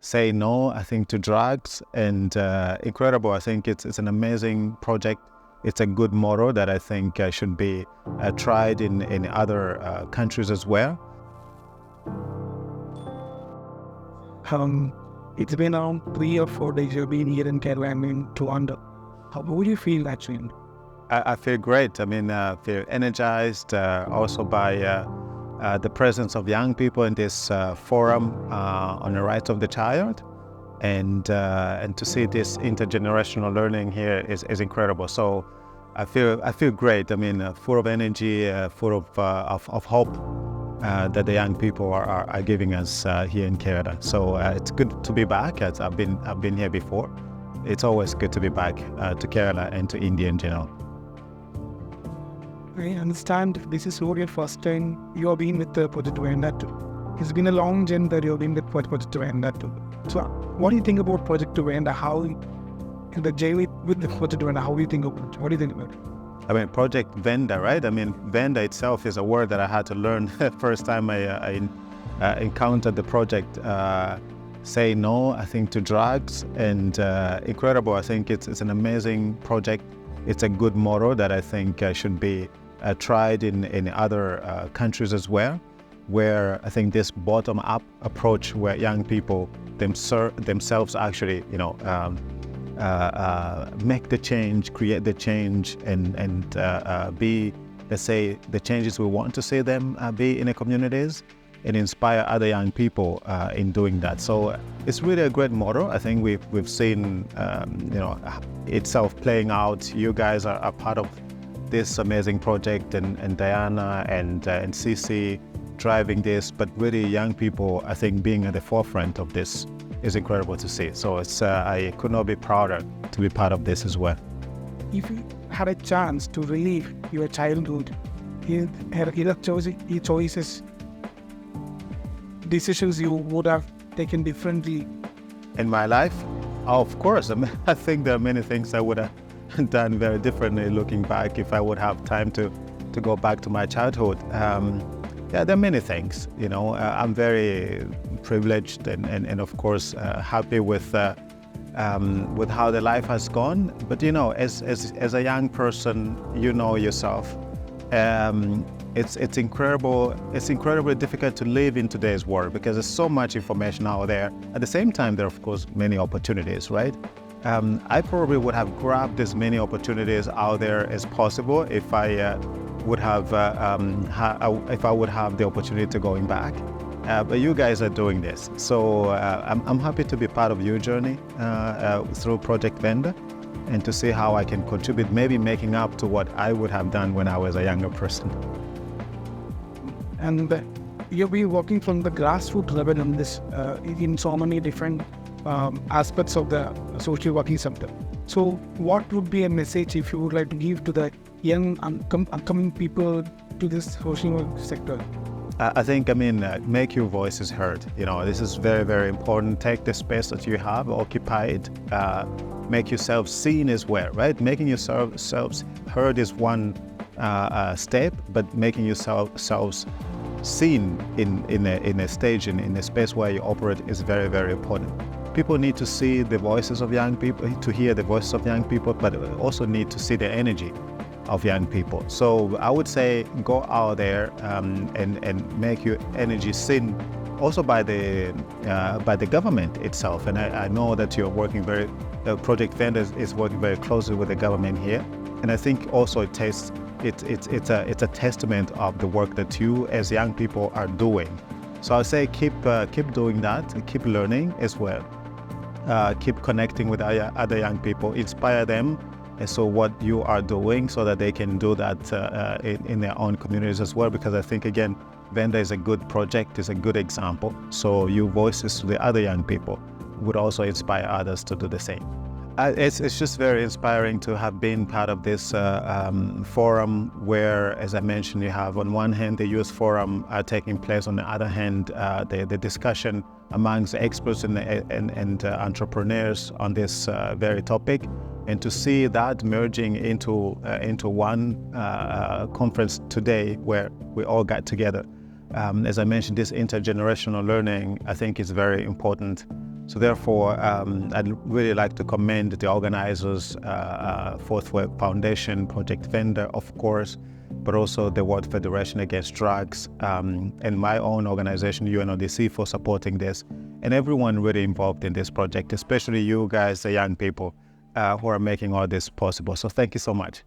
say no, I think, to drugs, and incredible. I think it's an amazing project. It's a good model that I think should be tried in other countries as well. It's been around 3 or 4 days you've been here in Kerala and in Toronto. How do you feel actually? I feel great. I mean, I feel energized also by the presence of young people in this forum on the rights of the child, and to see this intergenerational learning here is incredible. So I feel great. I mean, full of energy, full of hope that the young people are giving us here in Canada. So it's good to be back. As I've been here before. It's always good to be back to Kerala and to India in general. I understand this is not your first time you have been with Project VENDA too. It's been a long journey that you have been with Project VENDA too. So what do you think about Project VENDA? How the journey with the Project VENDA, how do you think about it? What do you think about it? I mean, Project VENDA, right? I mean, VENDA itself is a word that I had to learn first time I encountered the project. Say no, I think, to drugs, and incredible. I think it's an amazing project. It's a good model that I think should be tried in other countries as well, where I think this bottom-up approach, where young people themselves actually, make the change, create the change, and be, let's say, the changes we want to see them be in the communities, and inspire other young people in doing that. So it's really a great model. I think we've seen itself playing out. You guys are part of this amazing project, and Diana and CC driving this, but really young people, I think, being at the forefront of this is incredible to see. So it's I could not be prouder to be part of this as well. If you had a chance to relive your childhood, choices, decisions you would have taken differently in my life? Oh, of course. I think there are many things I would have done very differently looking back if I would have time to go back to my childhood. Yeah, there are many things. I'm very privileged and of course happy with how the life has gone. But as a young person, yourself. It's incredibly difficult to live in today's world because there's so much information out there. At the same time, there are of course many opportunities, right? I probably would have grabbed as many opportunities out there as possible if I would have the opportunity to going back. But you guys are doing this, so I'm happy to be part of your journey through Project VENDA, and to see how I can contribute, maybe making up to what I would have done when I was a younger person. And you've been working from the grassroots level in this in so many different aspects of the social working sector. So what would be a message if you would like to give to the young upcoming people to this social work sector? I think, make your voices heard. This is very, very important. Take the space that you have, occupy it, make yourself seen as well, right? Making yourselves heard is one step, but making yourselves seen in a stage, in a space where you operate is very, very important. People need to see the voices of young people, to hear the voices of young people, but also need to see the energy of young people. So I would say go out there and make your energy seen, also by the government itself. And I know that you're working Project VENDA is working very closely with the government here, and I think also it's a testament of the work that you as young people are doing. So I say keep doing that, and keep learning as well. Keep connecting with other young people, inspire them. And so what you are doing, so that they can do that in their own communities as well. Because I think, again, VENDA is a good project, is a good example. So your voices to the other young people would also inspire others to do the same. It's just very inspiring to have been part of this forum where, as I mentioned, you have on one hand the youth forum taking place, on the other hand the discussion amongst experts and entrepreneurs on this very topic, and to see that merging into one conference today where we all got together. As I mentioned, this intergenerational learning, I think, is very important. So therefore, I'd really like to commend the organizers, Fourth Web Foundation, Project VENDA, of course, but also the World Federation Against Drugs, and my own organization, UNODC, for supporting this, and everyone really involved in this project, especially you guys, the young people, who are making all this possible. So thank you so much.